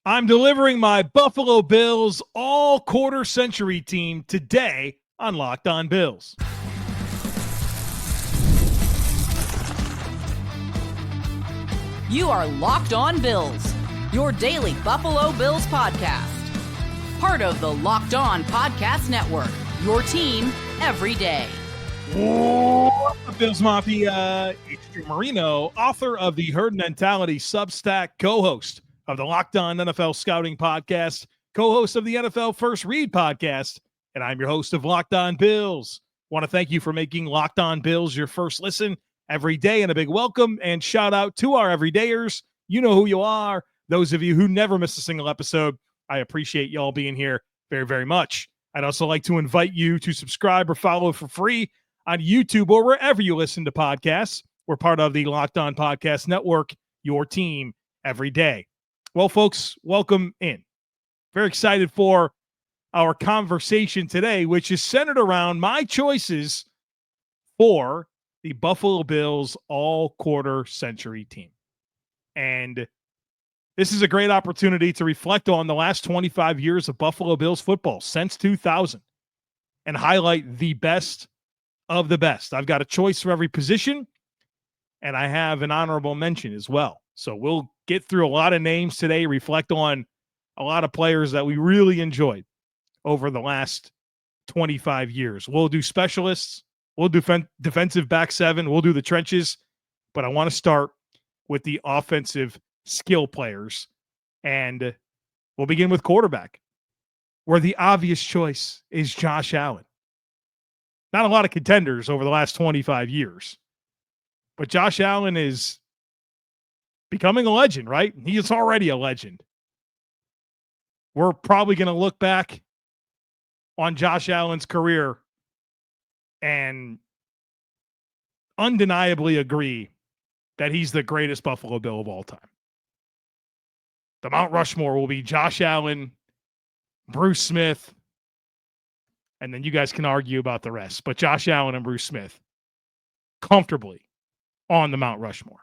I'm delivering my Buffalo Bills all quarter century team today on Locked On Bills. You are Locked On Bills, your daily Buffalo Bills podcast. Part of the Locked On Podcast Network, your team every day. What's up, Bills Mafia? It's Marino, author of the Herd Mentality Substack, co-host of the Locked On NFL Scouting Podcast, co-host of the NFL First Read Podcast, and I'm your host of Locked On Bills. Want to thank you for making Locked On Bills your first listen every day, and a big welcome and shout out to our everydayers. You know who you are. Those of you who never miss a single episode, I appreciate y'all being here very, very much. I'd also like to invite you to subscribe or follow for free on YouTube or wherever you listen to podcasts. We're part of the Locked On Podcast Network, your team every day. Well, folks, welcome in. Very excited for our conversation today, which is centered around my choices for the Buffalo Bills all-quarter century team. And this is a great opportunity to reflect on the last 25 years of Buffalo Bills football since 2000 and highlight the best of the best. I've got a choice for every position, and I have an honorable mention as well. So we'll get through a lot of names today, reflect on a lot of players that we really enjoyed over the last 25 years. We'll do specialists. We'll do defensive back seven. We'll do the trenches. But I want to start with the offensive skill players. And we'll begin with quarterback, where the obvious choice is Josh Allen. Not a lot of contenders over the last 25 years. But Josh Allen is becoming a legend, right? He is already a legend. We're probably going to look back on Josh Allen's career and undeniably agree that he's the greatest Buffalo Bill of all time. The Mount Rushmore will be Josh Allen, Bruce Smith, and then you guys can argue about the rest. But Josh Allen and Bruce Smith comfortably on the Mount Rushmore.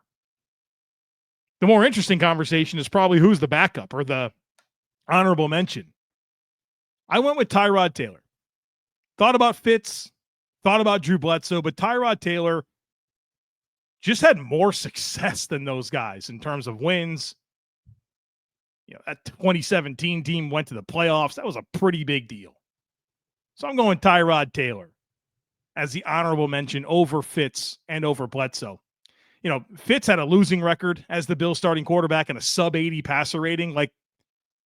The more interesting conversation is probably who's the backup or the honorable mention. I went with Tyrod Taylor. Thought about Fitz, thought about Drew Bledsoe, but Tyrod Taylor just had more success than those guys in terms of wins. You know, that 2017 team went to the playoffs. That was a pretty big deal. So I'm going Tyrod Taylor as the honorable mention over Fitz and over Bledsoe. You know, Fitz had a losing record as the Bills starting quarterback and a sub 80 passer rating. Like,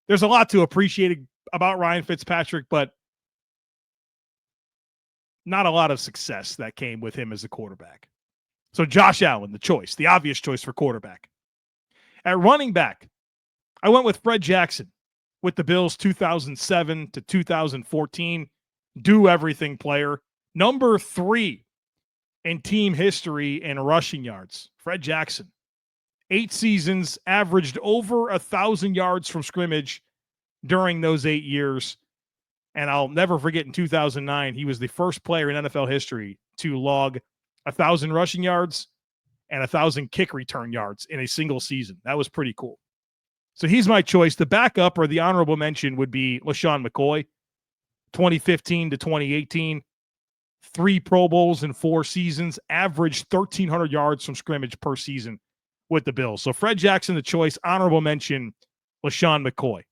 there's a lot to appreciate about Ryan Fitzpatrick, but not a lot of success that came with him as a quarterback. So Josh Allen, the choice, the obvious choice for quarterback. At running back, I went with Fred Jackson with the Bills 2007 to 2014 do-everything player. Number 3 in team history in rushing yards. Fred Jackson. 8 seasons, averaged over 1,000 yards from scrimmage during those 8 years. And I'll never forget in 2009, he was the first player in NFL history to log 1,000 rushing yards and 1,000 kick return yards in a single season. That was pretty cool. So he's my choice. The backup or the honorable mention would be LaShawn McCoy, 2015 to 2018. 3 Pro Bowls in 4 seasons, averaged 1,300 yards from scrimmage per season with the Bills. So Fred Jackson, the choice, honorable mention, LaShawn McCoy.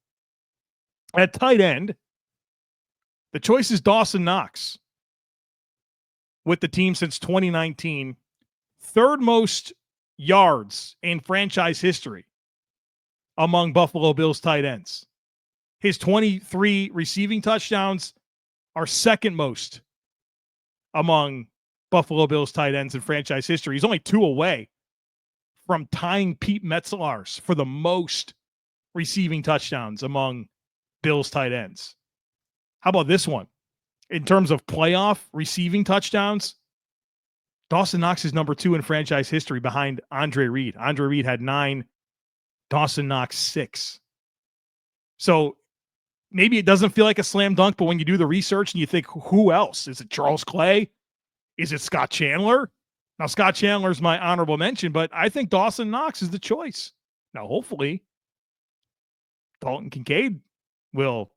At tight end, the choice is Dawson Knox with the team since 2019. 3rd most yards in franchise history among Buffalo Bills tight ends. His 23 receiving touchdowns are 2nd most among Buffalo Bills tight ends in franchise history. He's only 2 away from tying Pete Metzelaars for the most receiving touchdowns among Bills tight ends. How about this one? In terms of playoff receiving touchdowns, Dawson Knox is number 2 in franchise history behind Andre Reed. Andre Reed had 9, Dawson Knox 6. So maybe it doesn't feel like a slam dunk, but when you do the research and you think, who else? Is it Charles Clay? Is it Scott Chandler? Now, Scott Chandler's my honorable mention, but I think Dawson Knox is the choice. Now, hopefully, Colton Kincaid will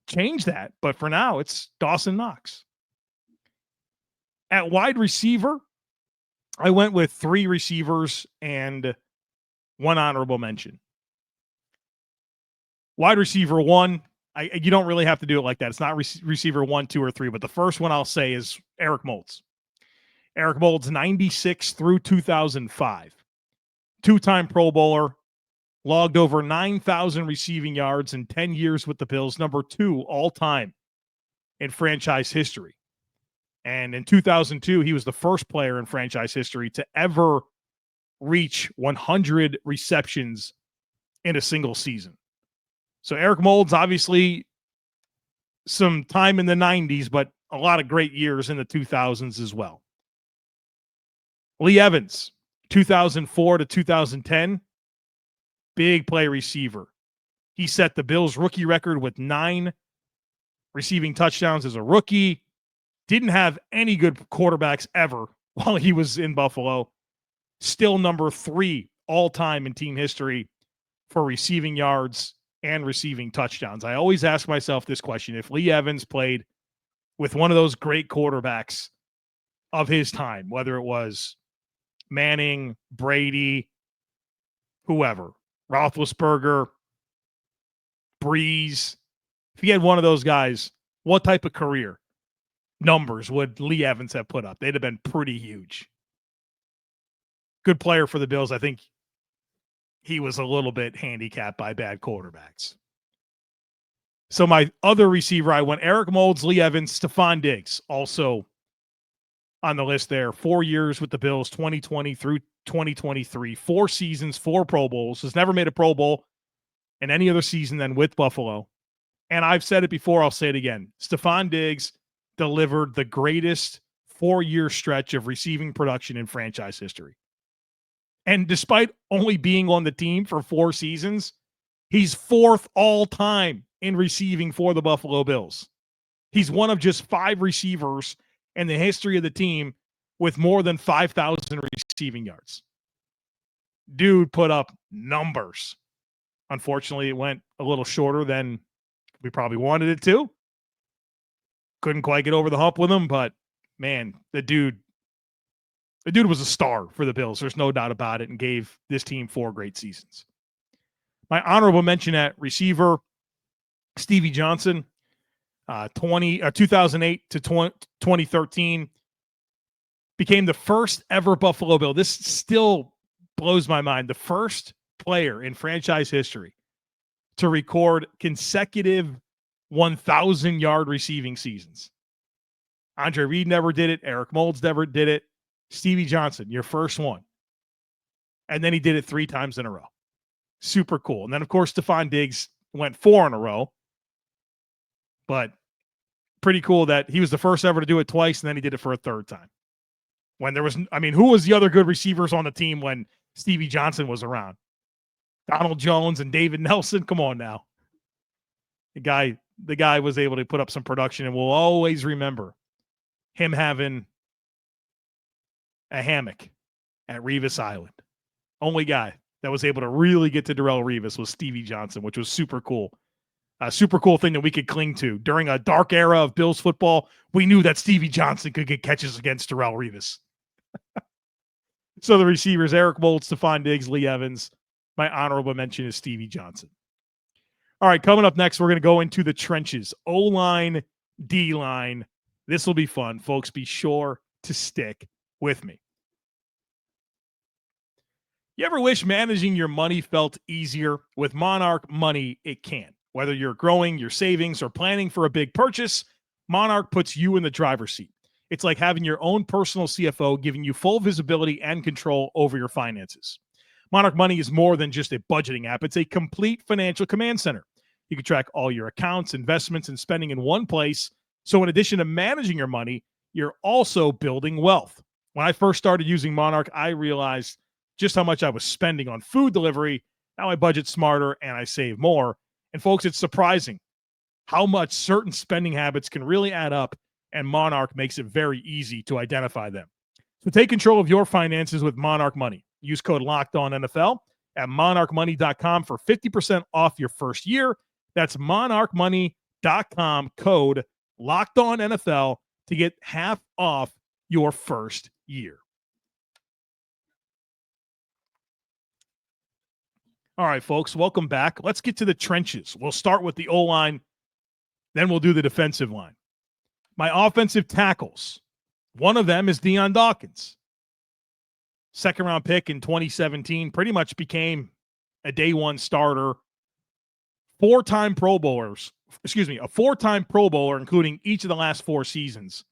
change that. But for now, it's Dawson Knox. At wide receiver, I went with 3 receivers and 1 honorable mention. Wide receiver 1, you don't really have to do it like that. It's not receiver 1, 2, or 3, but the first one I'll say is Eric Moulds. Eric Moulds, 96 through 2005. 2-time Pro Bowler, logged over 9,000 receiving yards in 10 years with the Bills, number 2 all-time in franchise history. And in 2002, he was the first player in franchise history to ever reach 100 receptions in a single season. So Eric Moulds, obviously some time in the 90s, but a lot of great years in the 2000s as well. Lee Evans, 2004 to 2010, big play receiver. He set the Bills' rookie record with 9 receiving touchdowns as a rookie. Didn't have any good quarterbacks ever while he was in Buffalo. Still number 3 all-time in team history for receiving yards and receiving touchdowns. I always ask myself this question. If Lee Evans played with one of those great quarterbacks of his time, whether it was Manning, Brady, whoever, Roethlisberger, Breeze, if he had one of those guys, what type of career numbers would Lee Evans have put up? They'd have been pretty huge. Good player for the Bills. I think he was a little bit handicapped by bad quarterbacks. So my other receiver, I went Eric Moulds, Lee Evans, Stefon Diggs, also on the list there. 4 years with the Bills, 2020 through 2023, 4 seasons, 4 Pro Bowls. Has never made a Pro Bowl in any other season than with Buffalo. And I've said it before, I'll say it again. Stefon Diggs delivered the greatest 4-year stretch of receiving production in franchise history. And despite only being on the team for 4 seasons, he's 4th all-time in receiving for the Buffalo Bills. He's one of just 5 receivers in the history of the team with more than 5,000 receiving yards. Dude put up numbers. Unfortunately, it went a little shorter than we probably wanted it to. Couldn't quite get over the hump with him, but man, the dude was a star for the Bills. There's no doubt about it, and gave this team 4 great seasons. My honorable mention at receiver, Stevie Johnson, 2008 to 2013, became the first ever Buffalo Bill. This still blows my mind. The first player in franchise history to record consecutive 1,000-yard receiving seasons. Andre Reed never did it. Eric Moulds never did it. Stevie Johnson, your first one. And then he did it 3 times in a row. Super cool. And then, of course, Stefon Diggs went 4 in a row. But pretty cool that he was the first ever to do it twice, and then he did it for a 3rd time. When there was, who was the other good receivers on the team when Stevie Johnson was around? Donald Jones and David Nelson? Come on now. The guy was able to put up some production, and we'll always remember him having a hammock at Revis Island. Only guy that was able to really get to Darrelle Revis was Stevie Johnson, which was super cool. A super cool thing that we could cling to. During a dark era of Bills football, we knew that Stevie Johnson could get catches against Darrelle Revis. So the receivers, Eric Moulds, Stefon Diggs, Lee Evans. My honorable mention is Stevie Johnson. All right, coming up next, we're going to go into the trenches. O-line, D-line. This will be fun, folks. Be sure to stick with me. You ever wish managing your money felt easier? With Monarch Money, it can. Whether you're growing your savings or planning for a big purchase, Monarch puts you in the driver's seat. It's like having your own personal CFO, giving you full visibility and control over your finances. Monarch Money is more than just a budgeting app. It's a complete financial command center. You can track all your accounts, investments, and spending in one place. So in addition to managing your money, you're also building wealth. When I first started using Monarch, I realized just how much I was spending on food delivery. Now I budget smarter and I save more. And folks, it's surprising how much certain spending habits can really add up, and Monarch makes it very easy to identify them. So take control of your finances with Monarch Money. Use code LOCKEDONNFL at monarchmoney.com for 50% off your first year. That's monarchmoney.com, code LOCKEDONNFL to get half off your first year. All right, folks, welcome back. Let's get to the trenches. We'll start with the O-line, then we'll do the defensive line. My offensive tackles, one of them is Dion Dawkins. Second-round pick in 2017, pretty much became a day one starter. A four-time Pro Bowler, including each of the last 4 seasons.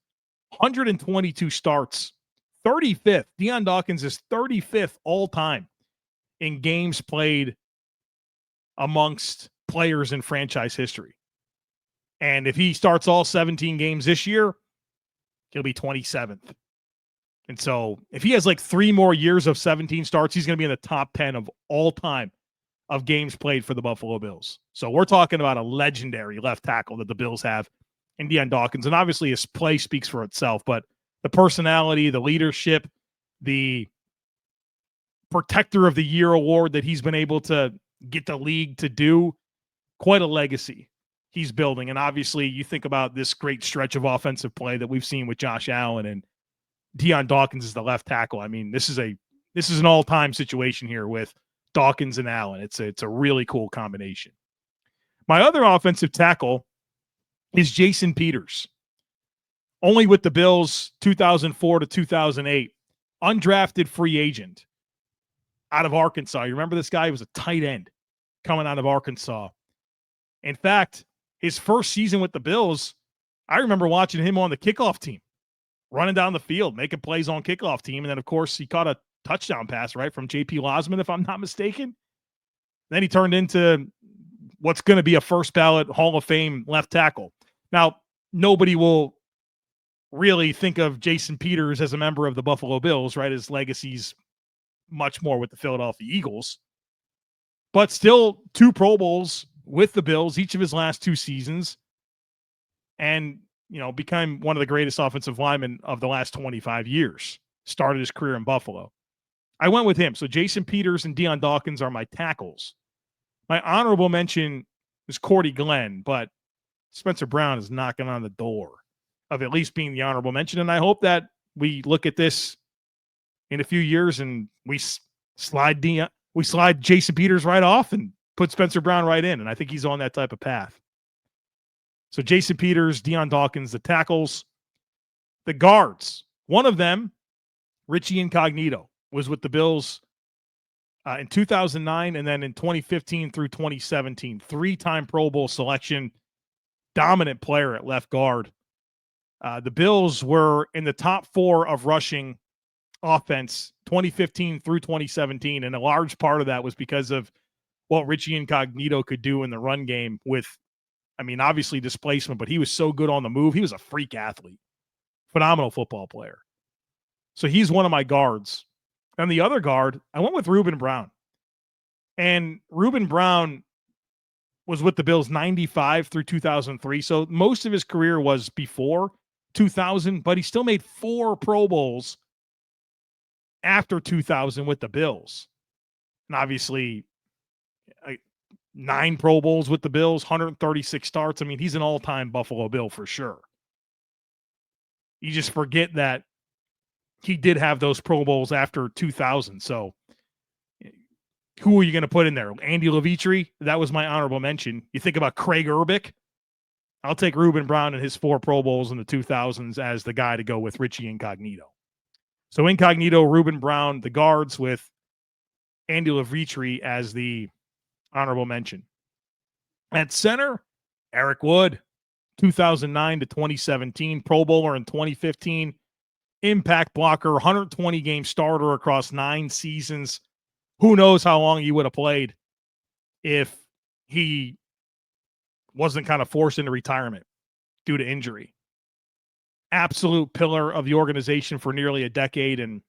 122 starts, 35th. Dion Dawkins is 35th all-time in games played amongst players in franchise history. And if he starts all 17 games this year, he'll be 27th. And so if he has like 3 more years of 17 starts, he's going to be in the top 10 of all time of games played for the Buffalo Bills. So we're talking about a legendary left tackle that the Bills have in Dion Dawkins. And obviously his play speaks for itself, but the personality, the leadership, the Protector of the Year award that he's been able to get the league to do, quite a legacy he's building. And obviously you think about this great stretch of offensive play that we've seen with Josh Allen, and Dion Dawkins is the left tackle. I mean, this is an all-time situation here with Dawkins and Allen. It's a really cool combination. My other offensive tackle is Jason Peters. Only with the Bills 2004 to 2008, undrafted free agent out of Arkansas. You remember this guy? He was a tight end coming out of Arkansas. In fact, his first season with the Bills, I remember watching him on the kickoff team, running down the field, making plays on kickoff team. And then, of course, he caught a touchdown pass, right, from J.P. Losman, if I'm not mistaken. Then he turned into what's going to be a first ballot Hall of Fame left tackle. Now, nobody will really think of Jason Peters as a member of the Buffalo Bills, right? His legacy's much more with the Philadelphia Eagles. But still 2 Pro Bowls with the Bills, each of his last 2 seasons. And, became one of the greatest offensive linemen of the last 25 years. Started his career in Buffalo. I went with him. So Jason Peters and Dion Dawkins are my tackles. My honorable mention is Cordy Glenn, but Spencer Brown is knocking on the door of at least being the honorable mention. And I hope that we look at this in a few years and we slide Jason Peters right off and put Spencer Brown right in. And I think he's on that type of path. So Jason Peters, Dion Dawkins, the tackles. The guards, one of them, Richie Incognito, was with the Bills in 2009 and then in 2015 through 2017. 3-time Pro Bowl selection, dominant player at left guard. The Bills were in the top 4 of rushing offense 2015 through 2017, and a large part of that was because of what Richie Incognito could do in the run game with, obviously displacement, but he was so good on the move. He was a freak athlete, phenomenal football player. So he's one of my guards. And the other guard, I went with Reuben Brown. And Reuben Brown was with the Bills 95 through 2003. So most of his career was before 2000, but he still made 4 Pro Bowls after 2000 with the Bills. And obviously 9 Pro Bowls with the Bills, 136 starts. He's an all-time Buffalo Bill for sure. You just forget that he did have those Pro Bowls after 2000. So who are you going to put in there? Andy Levitri? That was my honorable mention. You think about Craig Urbick? I'll take Reuben Brown and his 4 Pro Bowls in the 2000s as the guy to go with Richie Incognito. So Incognito, Reuben Brown, the guards, with Andy Levitri as the honorable mention. At center, Eric Wood, 2009 to 2017, Pro Bowler in 2015, impact blocker, 120-game starter across 9 seasons. Who knows how long he would have played if he wasn't kind of forced into retirement due to injury. Absolute pillar of the organization for nearly a decade. And,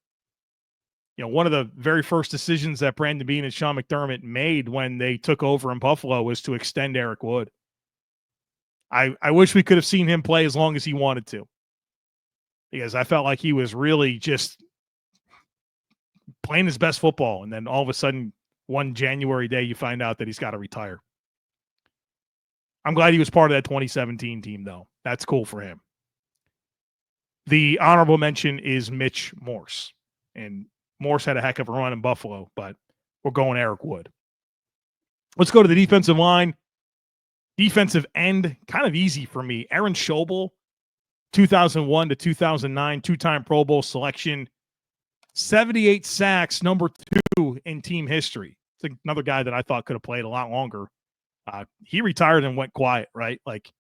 one of the very first decisions that Brandon Beane and Sean McDermott made when they took over in Buffalo was to extend Eric Wood. I wish we could have seen him play as long as he wanted to, because I felt like he was really just playing his best football. And then all of a sudden one January day, you find out that he's got to retire. I'm glad he was part of that 2017 team, though. That's cool for him. The honorable mention is Mitch Morse. And Morse had a heck of a run in Buffalo, but we're going Eric Wood. Let's go to the defensive line. Defensive end, kind of easy for me. Aaron Schobel, 2001 to 2009, two-time Pro Bowl selection. 78 sacks, number 2 in team history. It's another guy that I thought could have played a lot longer. He retired and went quiet, right? Like,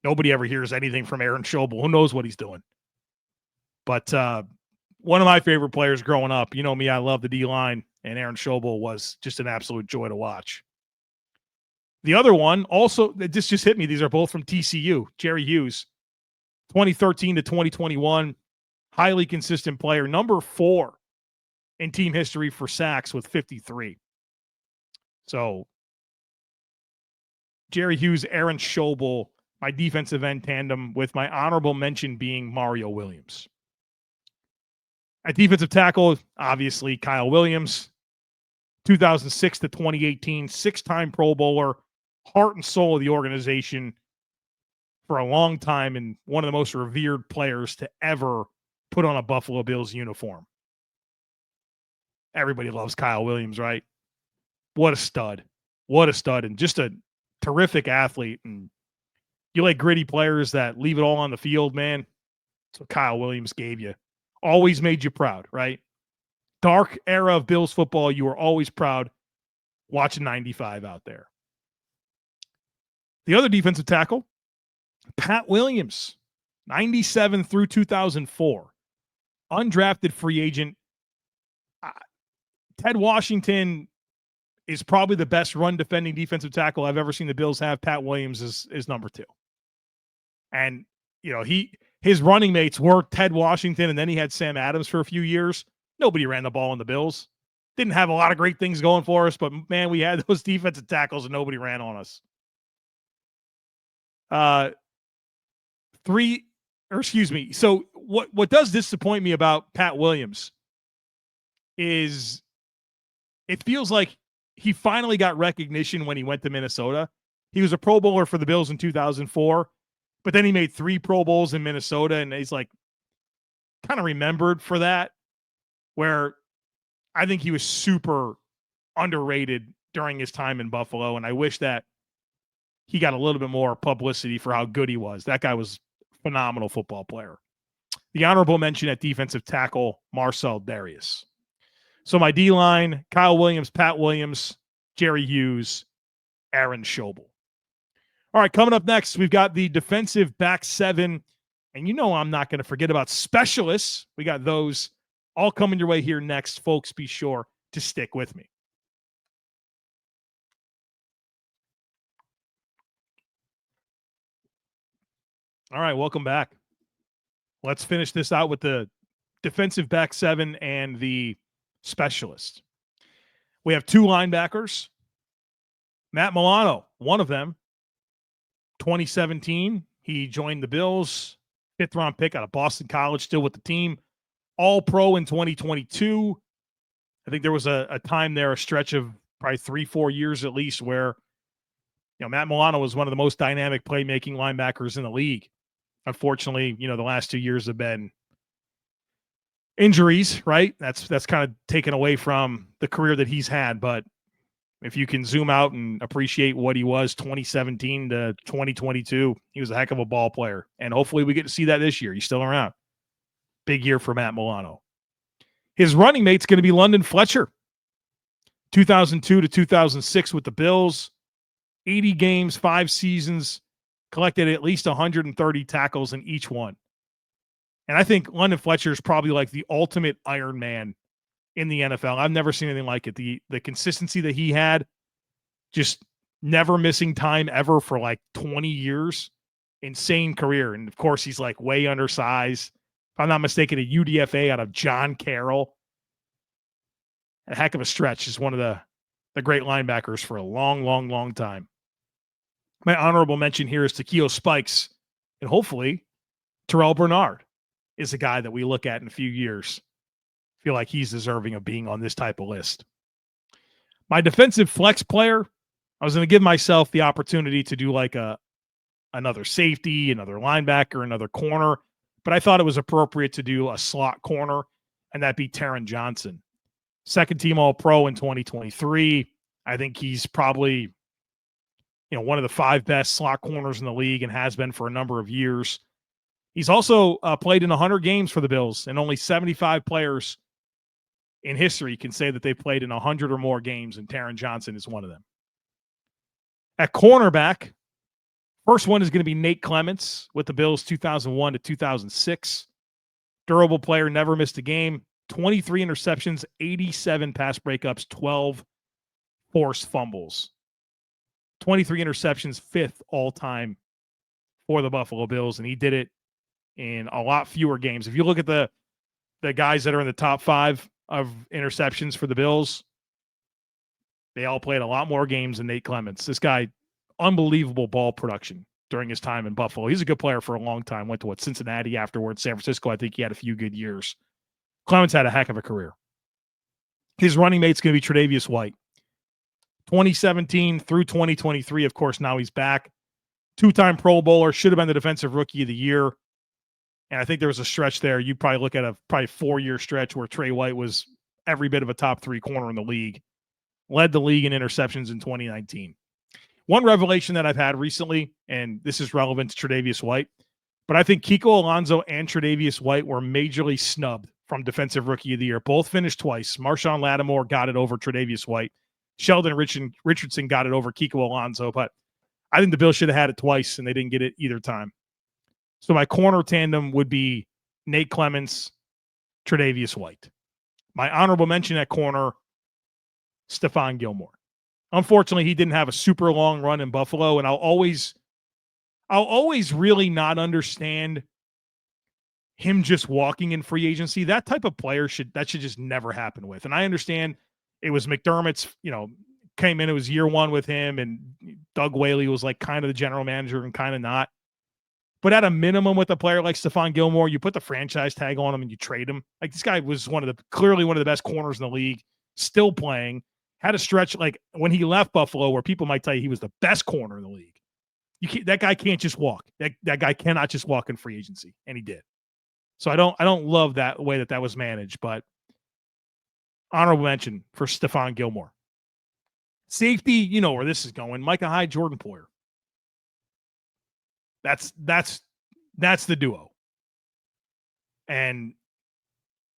nobody ever hears anything from Aaron Schobel. Who knows what he's doing? But one of my favorite players growing up, you know me, I love the D-line, and Aaron Schobel was just an absolute joy to watch. The other one, also, this just hit me. These are both from TCU. Jerry Hughes, 2013 to 2021, highly consistent player, number 4 in team history for sacks with 53. So, Jerry Hughes, Aaron Schobel, my defensive end tandem, with my honorable mention being Mario Williams. At defensive tackle, obviously, Kyle Williams, 2006 to 2018, 6-time Pro Bowler, heart and soul of the organization for a long time, and one of the most revered players to ever put on a Buffalo Bills uniform. Everybody loves Kyle Williams, right? What a stud. What a stud. And just a terrific athlete. And you like gritty players that leave it all on the field, man. That's what Kyle Williams gave you. Always made you proud, right? Dark era of Bills football, you were always proud watching 95 out there. The other defensive tackle, Pat Williams, 97 through 2004. Undrafted free agent. Ted Washington is probably the best run defending defensive tackle I've ever seen the Bills have. Pat Williams is number 2. And, you know, his running mates were Ted Washington, and then he had Sam Adams for a few years. Nobody ran the ball on the Bills. Didn't have a lot of great things going for us, but, man, we had those defensive tackles and nobody ran on us. So what does disappoint me about Pat Williams is it feels like he finally got recognition when he went to Minnesota. He was a Pro Bowler for the Bills in 2004, but then he made 3 Pro Bowls in Minnesota, and he's like kind of remembered for that, where I think he was super underrated during his time in Buffalo, and I wish that he got a little bit more publicity for how good he was. That guy was a phenomenal football player. The honorable mention at defensive tackle, Marcel Darius. So my D-line, Kyle Williams, Pat Williams, Jerry Hughes, Aaron Schobel. All right, coming up next, we've got the defensive back 7. And you know I'm not going to forget about specialists. We got those all coming your way here next. Folks, be sure to stick with me. All right, welcome back. Let's finish this out with the defensive back 7 and the specialist. We have 2 linebackers. Matt Milano, one of them. 2017, he joined the Bills. 5th-round pick out of Boston College, still with the team. All-Pro in 2022. I think there was a time there, a stretch of probably 3-4 years at least, where Matt Milano was one of the most dynamic playmaking linebackers in the league. Unfortunately, the last 2 years have been injuries, right? That's kind of taken away from the career that he's had. But if you can zoom out and appreciate what he was 2017 to 2022, he was a heck of a ball player. And hopefully we get to see that this year. He's still around. Big year for Matt Milano. His running mate's going to be London Fletcher. 2002 to 2006 with the Bills. 80 games, 5 seasons, collected at least 130 tackles in each one. And I think London Fletcher is probably like the ultimate Iron Man in the NFL. I've never seen anything like it. The consistency that he had, just never missing time ever for like 20 years. Insane career. And of course, he's like way undersized. If I'm not mistaken, a UDFA out of John Carroll. A heck of a stretch. Is one of the great linebackers for a long, long, long time. My honorable mention here is Takeo Spikes, and hopefully Terrell Bernard is a guy that we look at in a few years. Feel like he's deserving of being on this type of list. My defensive flex player, I was going to give myself the opportunity to do like another safety, another linebacker, another corner, but I thought it was appropriate to do a slot corner, and that'd be Taron Johnson. Second team All-Pro in 2023. I think he's probably, one of the 5 best slot corners in the league and has been for a number of years. He's also played in 100 games for the Bills, and only 75 players in history can say that they played in 100 or more games, and Taron Johnson is one of them. At cornerback, first one is going to be Nate Clements with the Bills 2001 to 2006. Durable player, never missed a game. 23 interceptions, 87 pass breakups, 12 forced fumbles. 23 interceptions, 5th all-time for the Buffalo Bills, and he did it in a lot fewer games. If you look at the guys that are in the top 5 of interceptions for the Bills, they all played a lot more games than Nate Clements. This guy, unbelievable ball production during his time in Buffalo. He's a good player for a long time. Went to Cincinnati afterwards, San Francisco. I think he had a few good years. Clements had a heck of a career. His running mate's going to be Tre'Davious White. 2017 through 2023, of course, now he's back. 2-time Pro Bowler, should have been the Defensive Rookie of the Year. And I think there was a stretch there. You probably look at a probably 4-year stretch where Trey White was every bit of a top 3 corner in the league. Led the league in interceptions in 2019. One revelation that I've had recently, and this is relevant to Tre'Davious White, but I think Kiko Alonso and Tre'Davious White were majorly snubbed from Defensive Rookie of the Year. Both finished twice. Marshawn Lattimore got it over Tre'Davious White. Sheldon Richardson got it over Kiko Alonso, but I think the Bills should have had it twice, and they didn't get it either time. So my corner tandem would be Nate Clements, Tre'Davious White. My honorable mention at corner, Stefon Gilmore. Unfortunately, he didn't have a super long run in Buffalo, and I'll always really not understand him just walking in free agency. That type of player should just never happen with. And I understand it was McDermott's, came in, it was year 1 with him, and Doug Whaley was like kind of the general manager and kind of not. But at a minimum with a player like Stefon Gilmore, you put the franchise tag on him and you trade him. Like, this guy was clearly one of the best corners in the league, still playing. Had a stretch like when he left Buffalo where people might tell you he was the best corner in the league. That guy can't just walk. That guy cannot just walk in free agency, and he did. So I don't love that way that was managed, but honorable mention for Stefon Gilmore. Safety, you know where this is going. Micah Hyde, Jordan Poyer. That's the duo. And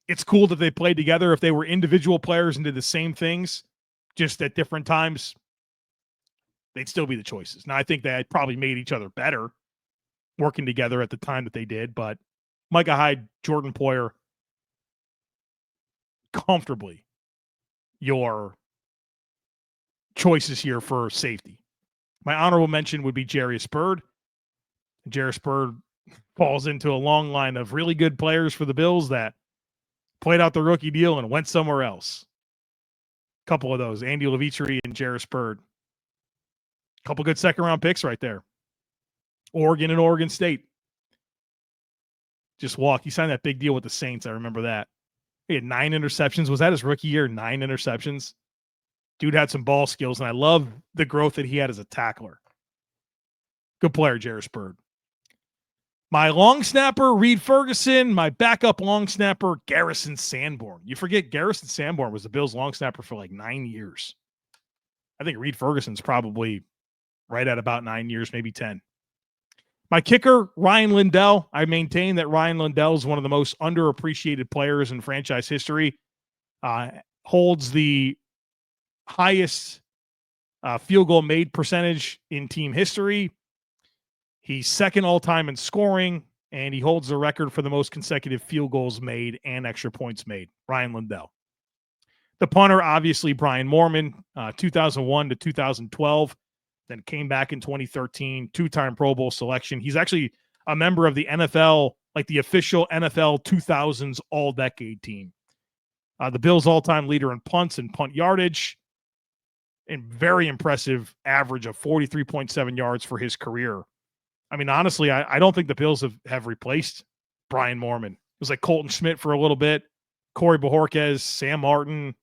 it's cool that they played together. If they were individual players and did the same things, just at different times, they'd still be the choices. Now, I think they probably made each other better working together at the time that they did, but Micah Hyde, Jordan Poyer, comfortably your choices here for safety. My honorable mention would be Jarius Byrd. Jarius Byrd falls into a long line of really good players for the Bills that played out the rookie deal and went somewhere else. A couple of those, Andy Levitri and Jarius Byrd. A couple good second-round picks right there. Oregon and Oregon State. Just walk. He signed that big deal with the Saints. I remember that. He had 9 interceptions. Was that his rookie year? 9 interceptions. Dude had some ball skills, and I love the growth that he had as a tackler. Good player, Jarius Byrd. My long snapper, Reed Ferguson. My backup long snapper, Garrison Sanborn. You forget Garrison Sanborn was the Bills' long snapper for like 9 years. I think Reed Ferguson's probably right at about 9 years, maybe 10. My kicker, Ryan Lindell. I maintain that Ryan Lindell is one of the most underappreciated players in franchise history. Holds the highest field goal made percentage in team history. He's second all-time in scoring, and he holds the record for the most consecutive field goals made and extra points made. Ryan Lindell. The punter, obviously, Brian Moorman, 2001 to 2012. Then came back in 2013, 2-time Pro Bowl selection. He's actually a member of the NFL, like the official NFL 2000s all-decade team. The Bills' all-time leader in punts and punt yardage, and very impressive average of 43.7 yards for his career. I mean, honestly, I don't think the Bills have replaced Brian Moorman. It was like Colton Schmidt for a little bit, Corey Bojorquez, Sam Martin.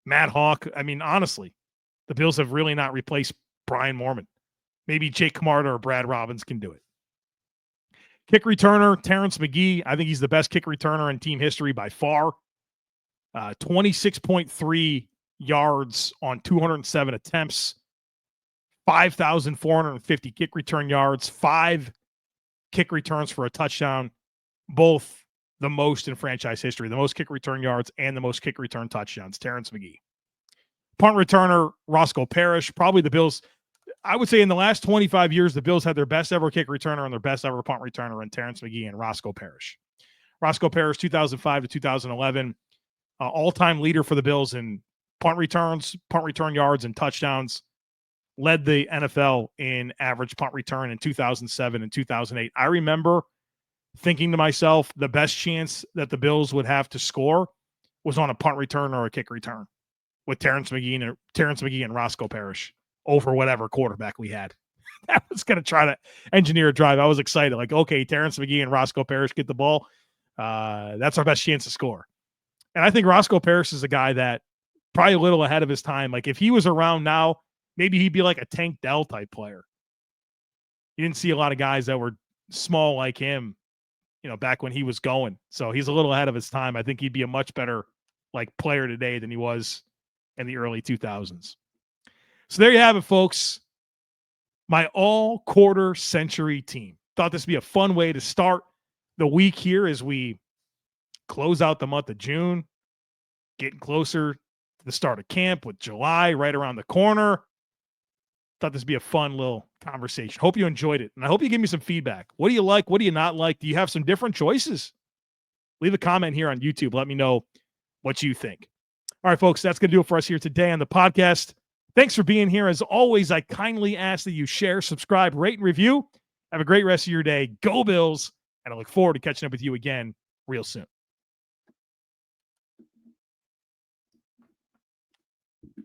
Matt Hawk. I mean, honestly, the Bills have really not replaced Brian Moorman. Maybe Jake Camarda or Brad Robbins can do it. Kick returner, Terrence McGee. I think he's the best kick returner in team history by far. 26.3 yards on 207 attempts, 5,450 kick return yards, 5 kick returns for a touchdown, both the most in franchise history, the most kick return yards and the most kick return touchdowns, Terrence McGee. Punt returner, Roscoe Parrish. Probably the Bills, I would say in the last 25 years, the Bills had their best ever kick returner and their best ever punt returner in Terrence McGee and Roscoe Parrish. Roscoe Parrish, 2005 to 2011, all-time leader for the Bills in punt returns, punt return yards, and touchdowns. Led the NFL in average punt return in 2007 and 2008. I remember thinking to myself, the best chance that the Bills would have to score was on a punt return or a kick return with Terrence McGee and Roscoe Parrish over whatever quarterback we had. I was going to try to engineer a drive. I was excited. Like, okay, Terrence McGee and Roscoe Parrish get the ball. That's our best chance to score. And I think Roscoe Parrish is a guy that probably a little ahead of his time. Like if he was around now, maybe he'd be like a Tank Dell type player. You didn't see a lot of guys that were small like him, back when he was going. So he's a little ahead of his time. I think he'd be a much better player today than he was in the early 2000s. So there you have it, folks. My all quarter century team. Thought this would be a fun way to start the week here as we close out the month of June, getting closer to the start of camp with July right around the corner. Thought this would be a fun little conversation. Hope you enjoyed it. And I hope you give me some feedback. What do you like? What do you not like? Do you have some different choices? Leave a comment here on YouTube. Let me know what you think. All right, folks, that's going to do it for us here today on the podcast. Thanks for being here. As always, I kindly ask that you share, subscribe, rate, and review. Have a great rest of your day. Go Bills. And I look forward to catching up with you again real soon.